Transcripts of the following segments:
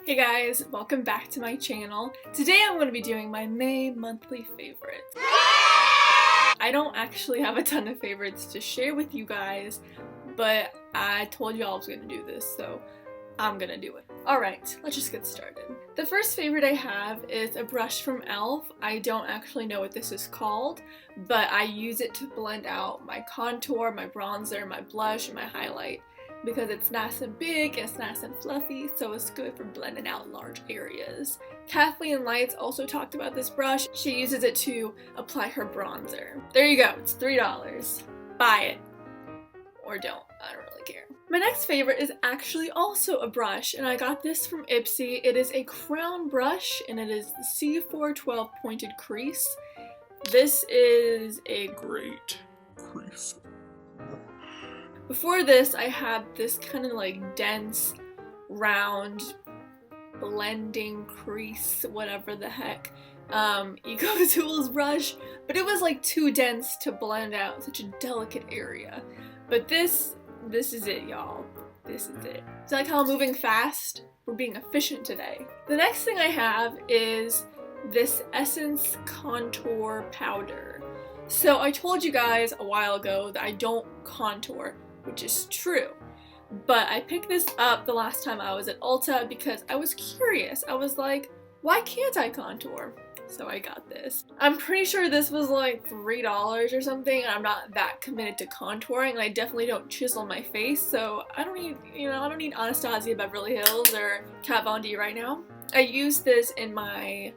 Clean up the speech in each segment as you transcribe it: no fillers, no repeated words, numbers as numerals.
Hey guys, welcome back to my channel. Today I'm going to be doing my May monthly favorites. I don't actually have a ton of favorites to share with you guys, but I told you I was going to do this, so I'm gonna do it. Alright, let's just get started. The first favorite I have is a brush from e.l.f. I don't actually know what this is called, but I use it to blend out my contour, my bronzer, my blush, and my highlight. Because it's nice and big, it's nice and fluffy, so it's good for blending out large areas. Kathleen Lights also talked about this brush. She uses it to apply her bronzer. There you go, it's $3. Buy it. Or don't, I don't really care. My next favorite is actually also a brush, and I got this from Ipsy. It is a crown brush, and it is the C412 pointed crease. This is a great crease. Before this, I had this kind of like dense, round, blending crease, whatever the heck, Eco Tools brush, but it was like too dense to blend out such a delicate area. But this is it, y'all. This is it. It's like how I'm moving fast. We're being efficient today. The next thing I have is this Essence Contour Powder. So I told you guys a while ago that I don't contour, which is true. But I picked this up the last time I was at Ulta because I was curious. I was like, why can't I contour? So I got this. I'm pretty sure this was like $3 or something, and I'm not that committed to contouring, and I definitely don't chisel my face, so I don't need Anastasia Beverly Hills or Kat Von D right now. I used this in my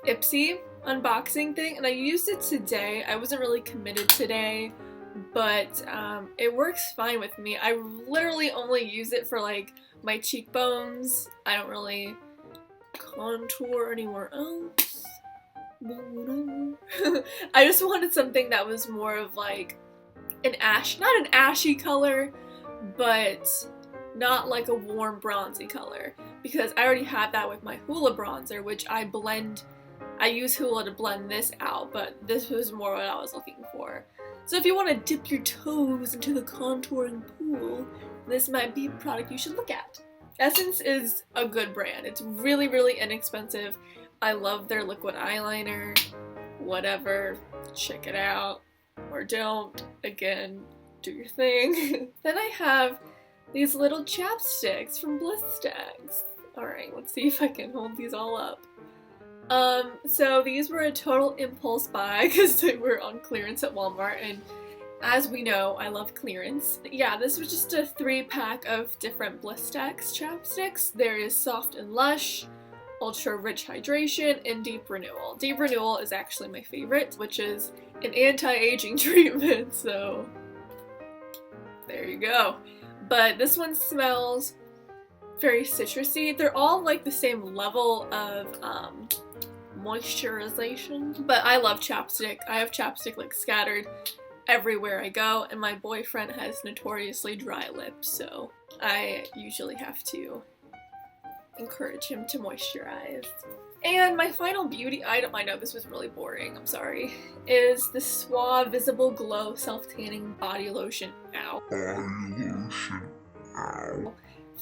Ipsy unboxing thing, and I used it today. I wasn't really committed today, but it works fine with me. I literally only use it for like my cheekbones. I don't really contour anywhere else. I just wanted something that was more of like an not an ashy color, but not like a warm bronzy color, because I already have that with my Hoola bronzer, which I use Hoola to blend this out, but this was more what I was looking for. So if you want to dip your toes into the contouring pool, this might be a product you should look at. Essence is a good brand. It's really, really inexpensive. I love their liquid eyeliner. Whatever. Check it out. Or don't. Again, do your thing. Then I have these little chapsticks from Blistex. Alright, let's see if I can hold these all up. So these were a total impulse buy because they were on clearance at Walmart, and as we know, I love clearance. Yeah, this was just a 3-pack of different Blistex chapsticks. There is Soft and Lush, Ultra Rich Hydration, and Deep Renewal. Deep Renewal is actually my favorite, which is an anti-aging treatment, so there you go. But this one smells very citrusy. They're all like the same level of moisturization, but I love chapstick. I have chapstick like scattered everywhere I go, and my boyfriend has notoriously dry lips, so I usually have to encourage him to moisturize. And my final beauty item, I know this was really boring, I'm sorry, is the Suave Visible Glow Self-Tanning Body Lotion. Ow. Body lotion. Ow.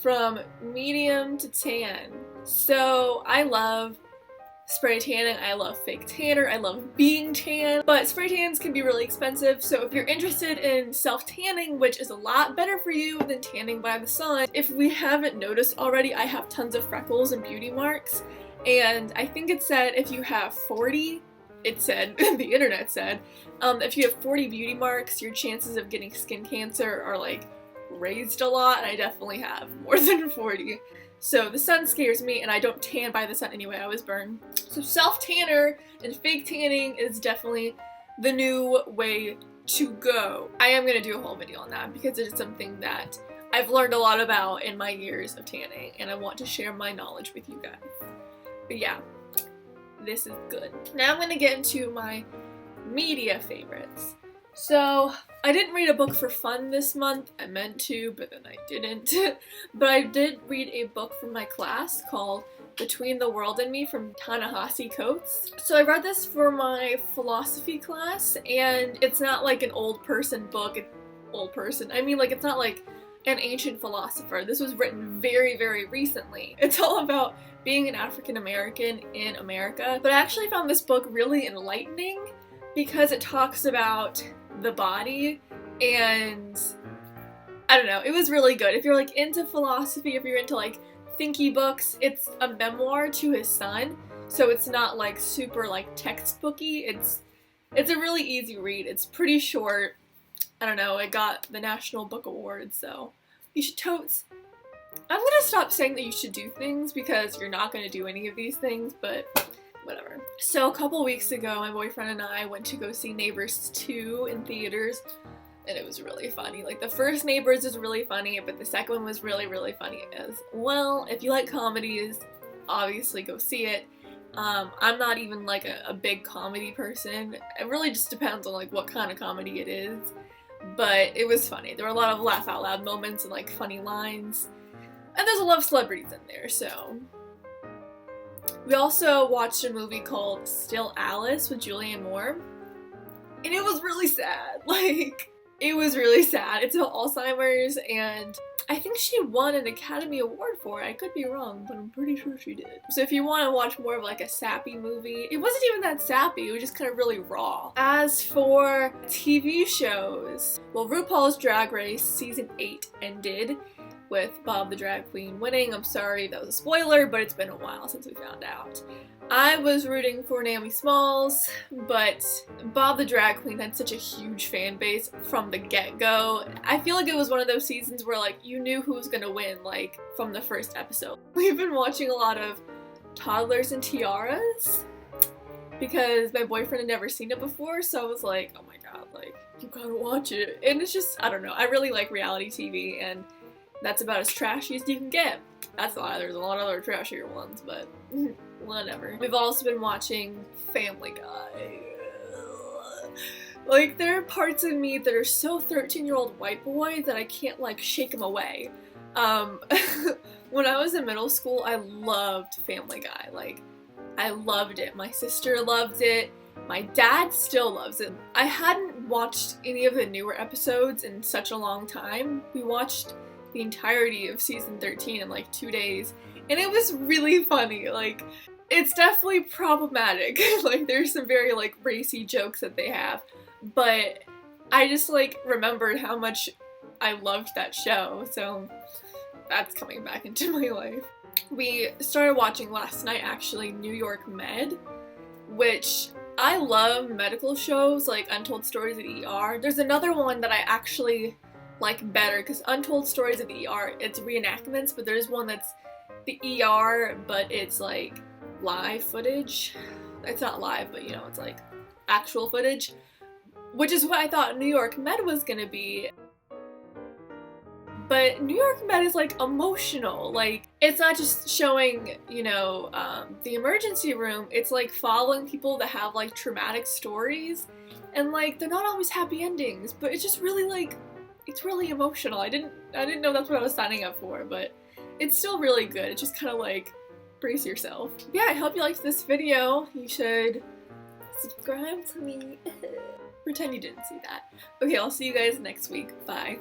From medium to tan. So I love spray tanning, I love fake tanner, I love being tan, but spray tans can be really expensive, so if you're interested in self-tanning, which is a lot better for you than tanning by the sun, if we haven't noticed already, I have tons of freckles and beauty marks, and I think it said if you have 40, it said, the internet said, if you have 40 beauty marks, your chances of getting skin cancer are like raised a lot, and I definitely have more than 40. So the sun scares me, and I don't tan by the sun anyway, I always burn. So self-tanner and fake tanning is definitely the new way to go. I am going to do a whole video on that because it is something that I've learned a lot about in my years of tanning, and I want to share my knowledge with you guys. But yeah, this is good. Now I'm going to get into my media favorites. So, I didn't read a book for fun this month. I meant to, but then I didn't. But I did read a book from my class called Between the World and Me from Ta-Nehisi Coates. So I read this for my philosophy class, and it's not like an old person book. I mean, like, it's not like an ancient philosopher. This was written very, very recently. It's all about being an African American in America. But I actually found this book really enlightening because it talks about the body, and I don't know, it was really good. If you're like into philosophy, if you're into like thinky books, it's a memoir to his son, so it's not like super like textbooky. It's a really easy read. It's pretty short. I don't know, it got the National Book Award, so you should totes. I'm gonna stop saying that you should do things because you're not gonna do any of these things, but whatever. So a couple weeks ago, my boyfriend and I went to go see Neighbors 2 in theaters, and it was really funny. Like, the first Neighbors was really funny, but the second one was really, really funny as well. If you like comedies, obviously go see it. I'm not even like a big comedy person. It really just depends on like what kind of comedy it is. But it was funny. There were a lot of laugh out loud moments and like funny lines. And there's a lot of celebrities in there, so. We also watched a movie called Still Alice with Julianne Moore. And it was really sad. Like, it was really sad. It's about Alzheimer's, and I think she won an Academy Award for it. I could be wrong, but I'm pretty sure she did. So if you want to watch more of like a sappy movie, it wasn't even that sappy, it was just kind of really raw. As for TV shows, well, RuPaul's Drag Race Season 8 ended with Bob the Drag Queen winning. I'm sorry that was a spoiler, but it's been a while since we found out. I was rooting for Naomi Smalls, but Bob the Drag Queen had such a huge fan base from the get-go. I feel like it was one of those seasons where like you knew who was gonna win like from the first episode. We've been watching a lot of Toddlers and Tiaras because my boyfriend had never seen it before, so I was like, oh my god, like, you gotta watch it. And it's just, I don't know, I really like reality TV, and that's about as trashy as you can get. That's a lie, there's a lot of other trashier ones, but whatever. We've also been watching Family Guy. Like, there are parts of me that are so 13-year-old white boy that I can't, like, shake them away. When I was in middle school, I loved Family Guy. Like, I loved it. My sister loved it. My dad still loves it. I hadn't watched any of the newer episodes in such a long time. We watched the entirety of season 13 in like 2 days, and it was really funny. Like, it's definitely problematic. Like, there's some very like racy jokes that they have, but I just like remembered how much I loved that show, so that's coming back into my life. We started watching last night actually New York Med, which I love medical shows like Untold Stories of the ER. There's another one that I actually like better, because Untold Stories of the ER, it's reenactments, but there's one that's the ER, but it's like live footage. It's not live, but you know, it's like actual footage, which is what I thought New York Med was gonna be. But New York Med is like emotional. Like, it's not just showing, you know, the emergency room, it's like following people that have like traumatic stories, and like they're not always happy endings, but it's just really like, it's really emotional. I didn't know that's what I was signing up for, but it's still really good. It's just kind of like, brace yourself. Yeah, I hope you liked this video. You should subscribe to me. Pretend you didn't see that. Okay, I'll see you guys next week. Bye.